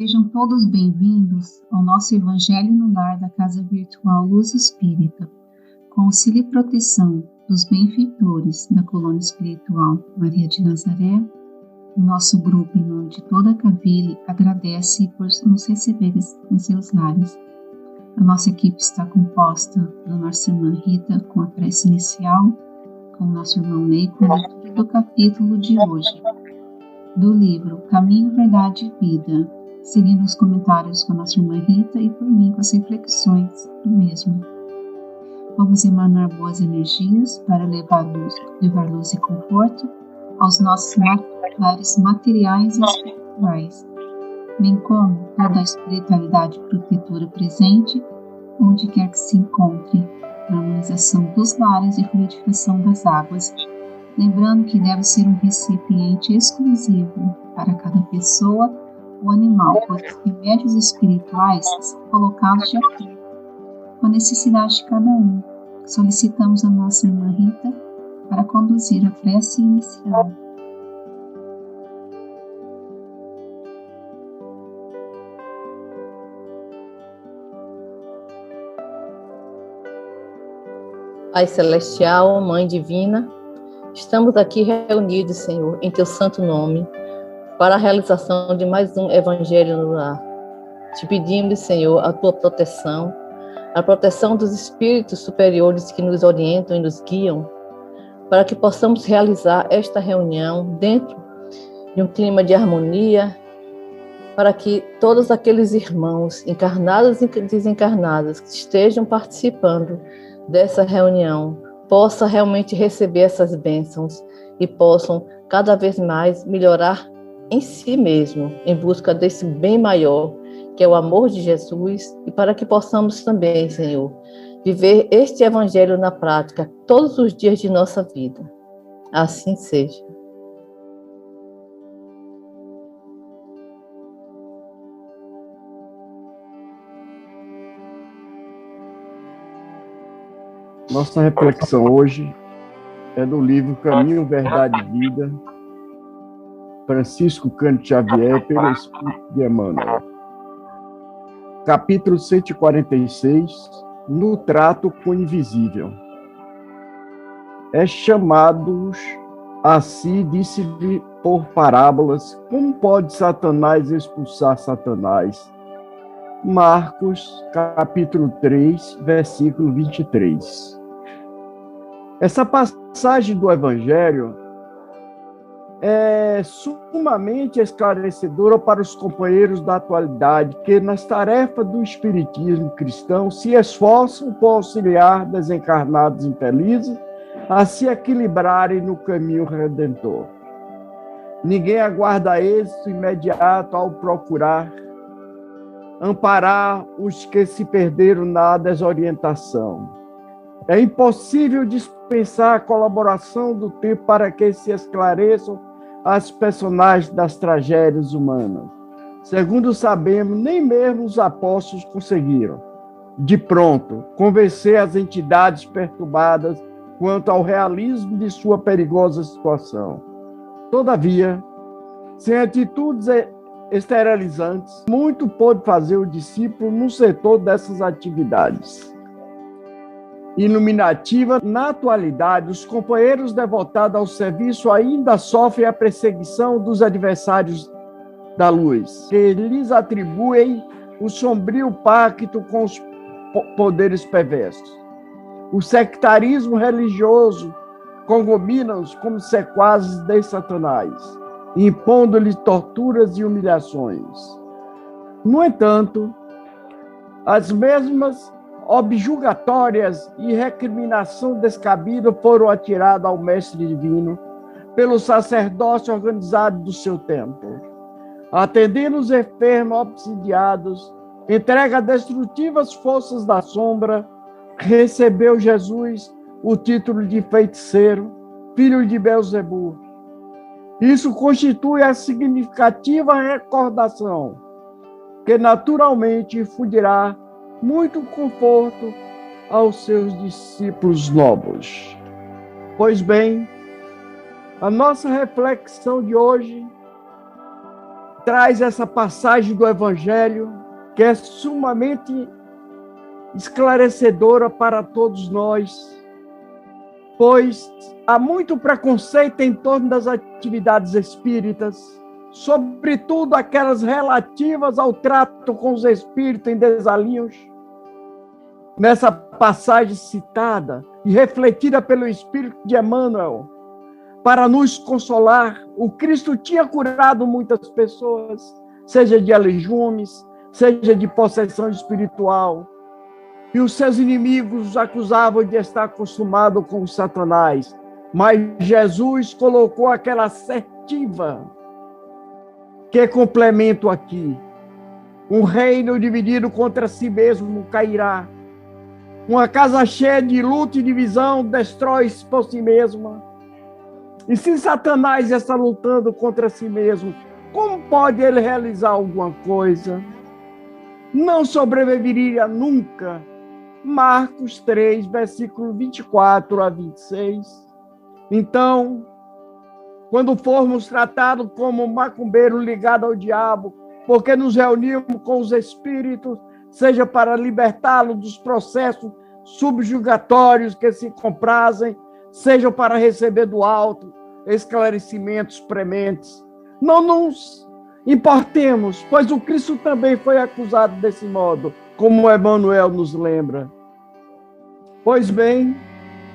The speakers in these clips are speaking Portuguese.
Sejam todos bem-vindos ao nosso Evangelho no Lar da Casa Virtual Luz Espírita, com auxílio e proteção dos benfeitores da Colônia Espiritual Maria de Nazaré. O nosso grupo, em nome de toda a Cavile, agradece por nos receber em seus lares. A nossa equipe está composta da nossa irmã Rita, com a prece inicial, com o nosso irmão Ney, com a leitura do capítulo de hoje, do livro Caminho, Verdade e Vida, seguindo os comentários com a nossa irmã Rita e por mim com as reflexões do mesmo. Vamos emanar boas energias para levar luz e conforto aos nossos lares materiais e espirituais, bem como toda a espiritualidade protetora presente, onde quer que se encontre, na harmonização dos lares e fluidificação das águas, lembrando que deve ser um recipiente exclusivo para cada pessoa o animal, pois os remédios espirituais são colocados de acordo com a necessidade de cada um. Solicitamos a nossa irmã Rita para conduzir a prece inicial. Pai Celestial, Mãe Divina, estamos aqui reunidos, Senhor, em Teu santo nome, para a realização de mais um Evangelho no Lar. Te pedimos, Senhor, a Tua proteção, a proteção dos espíritos superiores que nos orientam e nos guiam, para que possamos realizar esta reunião dentro de um clima de harmonia, para que todos aqueles irmãos, encarnados e desencarnados, que estejam participando dessa reunião, possam realmente receber essas bênçãos e possam cada vez mais melhorar em si mesmo, em busca desse bem maior, que é o amor de Jesus, e para que possamos também, Senhor, viver este Evangelho na prática todos os dias de nossa vida. Assim seja. Nossa reflexão hoje é do livro Caminho, Verdade e Vida, Francisco Cândido Xavier, pelo Espírito de Emmanuel. Capítulo 146, no trato com o invisível. É chamados a si, disse-lhe por parábolas, como pode Satanás expulsar Satanás? Marcos, capítulo 3, versículo 23. Essa passagem do Evangelho é sumamente esclarecedora para os companheiros da atualidade que, nas tarefas do espiritismo cristão, se esforçam por auxiliar desencarnados infelizes a se equilibrarem no caminho redentor. Ninguém aguarda êxito imediato ao procurar amparar os que se perderam na desorientação. É impossível dispensar a colaboração do tempo para que se esclareçam as personagens das tragédias humanas. Segundo sabemos, nem mesmo os apóstolos conseguiram, de pronto, convencer as entidades perturbadas quanto ao realismo de sua perigosa situação. Todavia, sem atitudes esterilizantes, muito pôde fazer o discípulo no setor dessas atividades iluminativa. Na atualidade, os companheiros devotados ao serviço ainda sofrem a perseguição dos adversários da luz, que lhes atribuem o sombrio pacto com os poderes perversos. O sectarismo religioso congomina-os como sequazes de Satanás, impondo-lhes torturas e humilhações. No entanto, as mesmas objurgatórias e recriminação descabida foram atiradas ao Mestre Divino pelo sacerdócio organizado do seu templo. Atendendo os enfermos obsidiados, entregue a destrutivas forças da sombra, recebeu Jesus o título de feiticeiro, filho de Belzebu. Isso constitui a significativa recordação que naturalmente infundirá muito conforto aos seus discípulos novos. Pois bem, a nossa reflexão de hoje traz essa passagem do Evangelho que é sumamente esclarecedora para todos nós, pois há muito preconceito em torno das atividades espíritas, sobretudo aquelas relativas ao trato com os espíritos em desalinhos. Nessa passagem citada e refletida pelo Espírito de Emmanuel, para nos consolar, o Cristo tinha curado muitas pessoas, seja de aleijumes, seja de possessão espiritual. E os seus inimigos os acusavam de estar acostumado com o Satanás. Mas Jesus colocou aquela assertiva, que complemento aqui. Um reino dividido contra si mesmo cairá. Uma casa cheia de luta e divisão destrói-se por si mesma. E se Satanás está lutando contra si mesmo, como pode ele realizar alguma coisa? Não sobreviveria nunca. Marcos 3, versículo 24 a 26. Então, quando formos tratados como macumbeiro ligado ao diabo, porque nos reunimos com os espíritos, seja para libertá-los dos processos subjugatórios que se comprazem, seja para receber do alto esclarecimentos prementes. Não nos importemos, pois o Cristo também foi acusado desse modo, como Emmanuel nos lembra. Pois bem,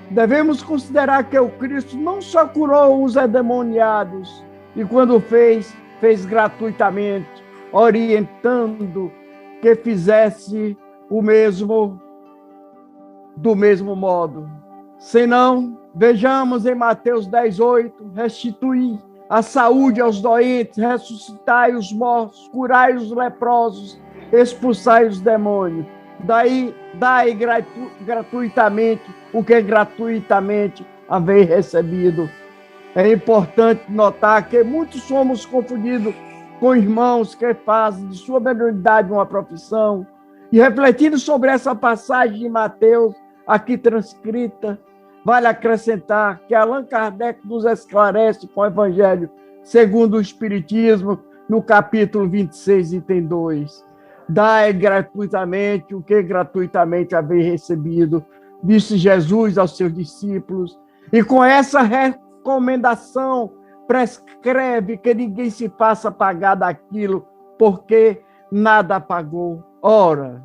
devemos considerar que o Cristo não só curou os endemoniados, e quando fez gratuitamente, orientando que fizesse o mesmo do mesmo modo. Senão, vejamos em Mateus 10:8, restituir a saúde aos doentes, ressuscitai os mortos, curai os leprosos, expulsai os demônios. Dai gratuitamente o que gratuitamente haver recebido. É importante notar que muitos somos confundidos com irmãos que fazem de sua mediunidade uma profissão. E refletindo sobre essa passagem de Mateus, aqui transcrita, vale acrescentar que Allan Kardec nos esclarece com o Evangelho segundo o Espiritismo, no capítulo 26, item 2. Dai gratuitamente o que gratuitamente haver recebido, disse Jesus aos seus discípulos. E com essa recomendação, prescreve que ninguém se faça pagar daquilo, porque nada pagou. Ora,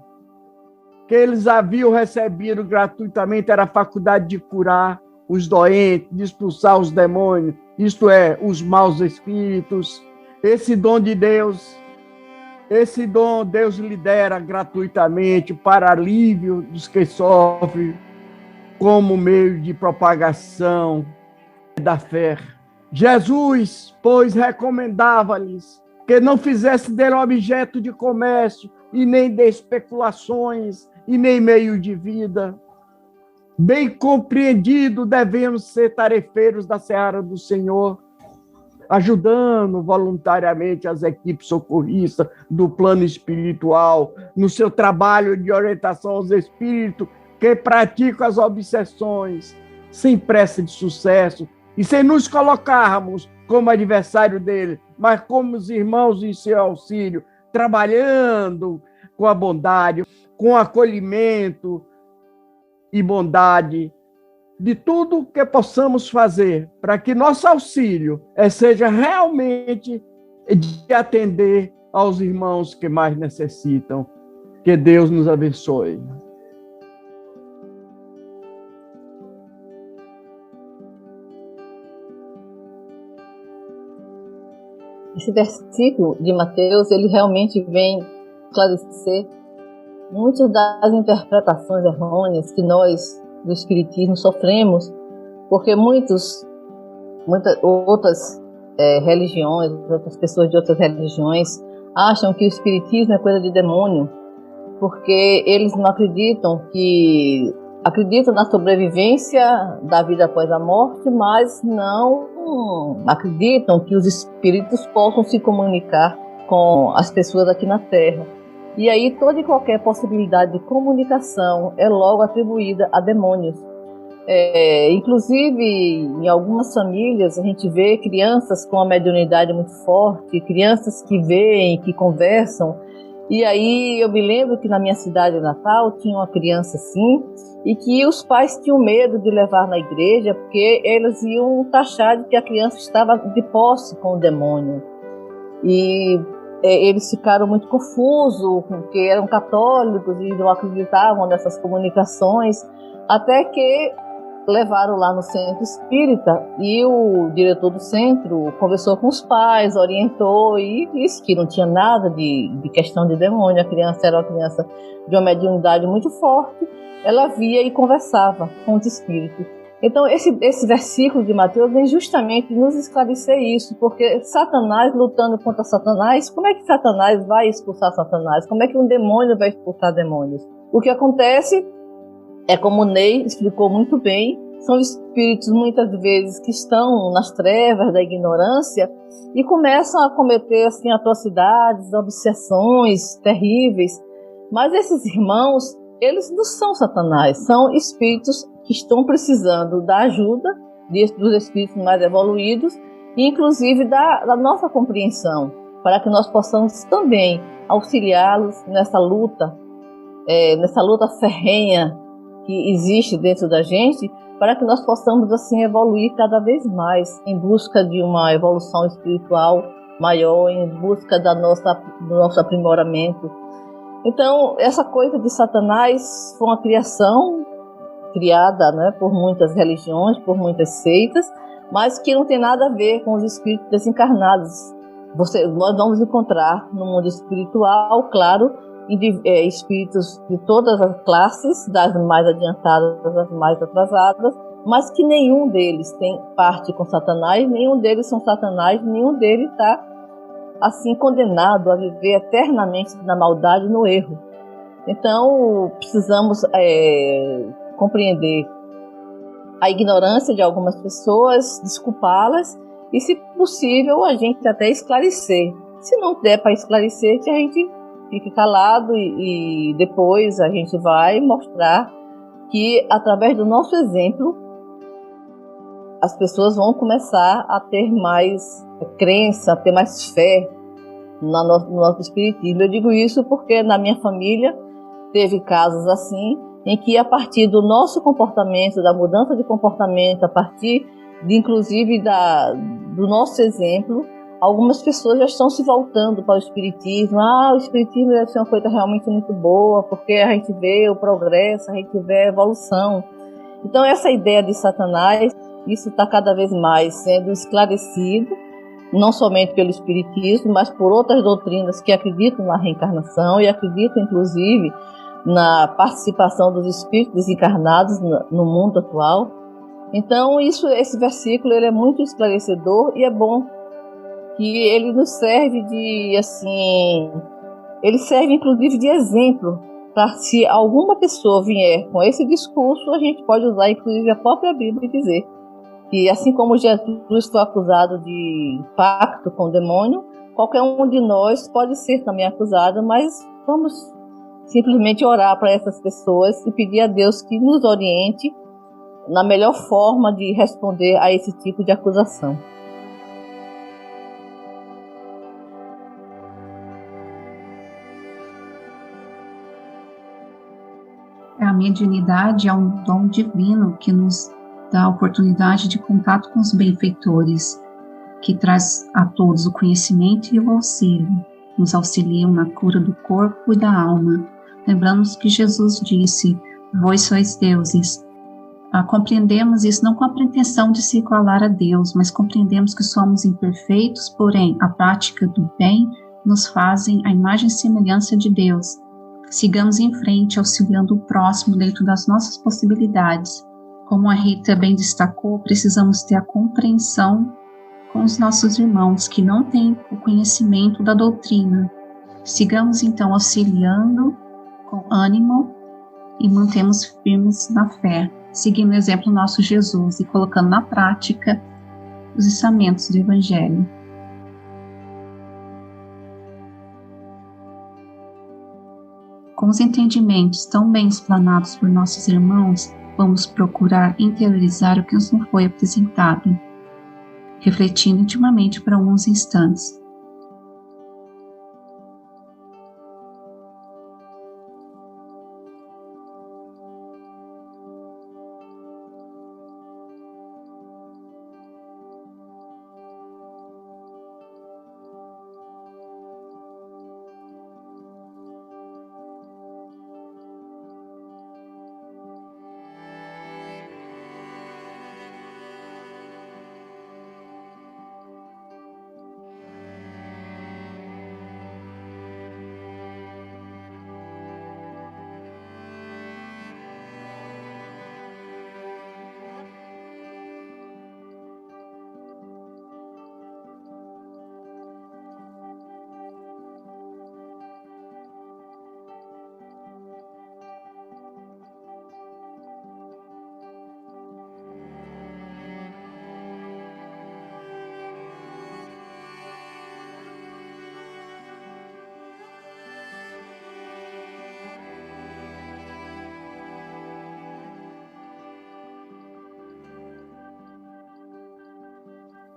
que eles haviam recebido gratuitamente era a faculdade de curar os doentes, de expulsar os demônios, isto é, os maus espíritos. Esse dom de Deus, esse dom Deus lhe dera gratuitamente para alívio dos que sofrem, como meio de propagação da fé. Jesus, pois, recomendava-lhes que não fizesse dele objeto de comércio e nem de especulações e nem meio de vida. Bem compreendido, devemos ser tarefeiros da seara do Senhor, ajudando voluntariamente as equipes socorristas do plano espiritual, no seu trabalho de orientação aos espíritos que praticam as obsessões, sem pressa de sucesso, e sem nos colocarmos como adversário dele, mas como os irmãos em seu auxílio, trabalhando com a bondade, com acolhimento e bondade, de tudo que possamos fazer para que nosso auxílio seja realmente de atender aos irmãos que mais necessitam. Que Deus nos abençoe. Esse versículo de Mateus, ele realmente vem esclarecer muitas das interpretações errôneas que nós, do Espiritismo, sofremos, porque muitas outras religiões, outras pessoas de outras religiões, acham que o Espiritismo é coisa de demônio, porque eles não acreditam na sobrevivência da vida após a morte, mas não acreditam que os espíritos possam se comunicar com as pessoas aqui na Terra. E aí toda e qualquer possibilidade de comunicação é logo atribuída a demônios. Inclusive, em algumas famílias, a gente vê crianças com uma mediunidade muito forte, crianças que veem, que conversam. E aí eu me lembro que na minha cidade natal tinha uma criança assim, e que os pais tinham medo de levar na igreja, porque eles iam taxar de que a criança estava de posse com o demônio. E eles ficaram muito confusos, porque eram católicos e não acreditavam nessas comunicações, até que levaram lá no centro espírita e o diretor do centro conversou com os pais, orientou e disse que não tinha nada de questão de demônio. A criança era uma criança de uma mediunidade muito forte, ela via e conversava com os espíritos. Então esse versículo de Mateus vem justamente nos esclarecer isso, porque Satanás lutando contra Satanás, como é que Satanás vai expulsar Satanás? Como é que um demônio vai expulsar demônios? O que acontece é, como o Ney explicou muito bem, são espíritos muitas vezes que estão nas trevas da ignorância e começam a cometer assim, atrocidades, obsessões terríveis. Mas esses irmãos, eles não são Satanás, são espíritos que estão precisando da ajuda dos espíritos mais evoluídos e inclusive da nossa compreensão, para que nós possamos também auxiliá-los nessa luta ferrenha que existe dentro da gente, para que nós possamos assim evoluir cada vez mais em busca de uma evolução espiritual maior, em busca do nosso aprimoramento. Então, essa coisa de Satanás foi uma criação criada, né, por muitas religiões, por muitas seitas, mas que não tem nada a ver com os espíritos desencarnados. Nós vamos encontrar no mundo espiritual, claro, espíritos de todas as classes, das mais adiantadas às mais atrasadas, mas que nenhum deles tem parte com Satanás, nenhum deles são Satanás, nenhum deles está assim condenado a viver eternamente na maldade e no erro. Então precisamos compreender a ignorância de algumas pessoas, desculpá-las e, se possível, a gente até esclarecer. Se não der para esclarecer, que a gente fique calado e depois a gente vai mostrar que, através do nosso exemplo, as pessoas vão começar a ter mais crença, a ter mais fé no nosso espiritismo. Eu digo isso porque na minha família teve casos assim, em que a partir do nosso comportamento, da mudança de comportamento, a partir inclusive do nosso exemplo, algumas pessoas já estão se voltando para o espiritismo. O espiritismo deve ser uma coisa realmente muito boa, porque a gente vê o progresso, a gente vê a evolução. Então essa ideia de Satanás, isso está cada vez mais sendo esclarecido, não somente pelo espiritismo, mas por outras doutrinas que acreditam na reencarnação e acreditam inclusive na participação dos espíritos desencarnados no mundo atual. Então esse versículo ele é muito esclarecedor e é bom que ele nos serve ele serve inclusive de exemplo para, se alguma pessoa vier com esse discurso, a gente pode usar inclusive a própria Bíblia e dizer que, assim como Jesus foi acusado de pacto com o demônio, qualquer um de nós pode ser também acusado, mas vamos simplesmente orar para essas pessoas e pedir a Deus que nos oriente na melhor forma de responder a esse tipo de acusação. A mediunidade é um dom divino que nos dá a oportunidade de contato com os benfeitores, que traz a todos o conhecimento e o auxílio, nos auxiliam na cura do corpo e da alma. Lembramos que Jesus disse: vós sois deuses. Compreendemos isso não com a pretensão de se igualar a Deus, mas compreendemos que somos imperfeitos, porém a prática do bem nos fazem a imagem e semelhança de Deus. Sigamos em frente, auxiliando o próximo dentro das nossas possibilidades. Como a Rita bem destacou, precisamos ter a compreensão com os nossos irmãos que não têm o conhecimento da doutrina. Sigamos então auxiliando com ânimo e mantemos firmes na fé, seguindo o exemplo do nosso Jesus e colocando na prática os ensinamentos do Evangelho. os entendimentos tão bem explanados por nossos irmãos, vamos procurar interiorizar o que nos foi apresentado, refletindo intimamente por alguns instantes.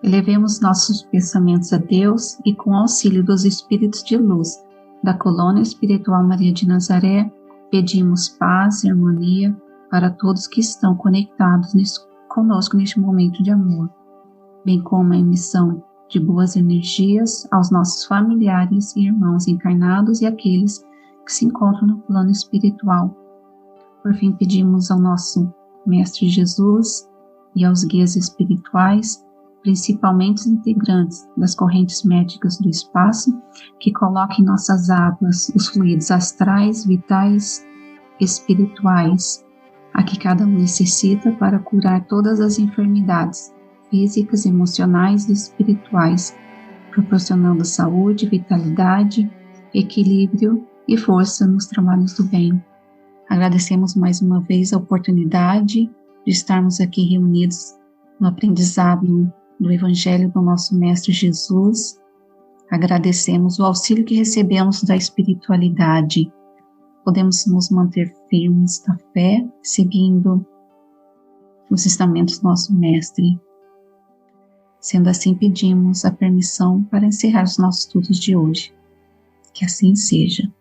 Elevemos nossos pensamentos a Deus e, com o auxílio dos Espíritos de Luz da Colônia Espiritual Maria de Nazaré, pedimos paz e harmonia para todos que estão conectados conosco neste momento de amor, bem como a emissão de boas energias aos nossos familiares e irmãos encarnados e aqueles que se encontram no plano espiritual. Por fim, pedimos ao nosso Mestre Jesus e aos guias espirituais, principalmente os integrantes das correntes médicas do espaço, que coloquem em nossas águas os fluidos astrais, vitais, espirituais, a que cada um necessita para curar todas as enfermidades físicas, emocionais e espirituais, proporcionando saúde, vitalidade, equilíbrio e força nos trabalhos do bem. Agradecemos mais uma vez a oportunidade de estarmos aqui reunidos no aprendizado do Evangelho do nosso Mestre Jesus. Agradecemos o auxílio que recebemos da espiritualidade. Podemos nos manter firmes na fé, seguindo os ensinamentos do nosso Mestre. Sendo assim, pedimos a permissão para encerrar os nossos estudos de hoje. Que assim seja.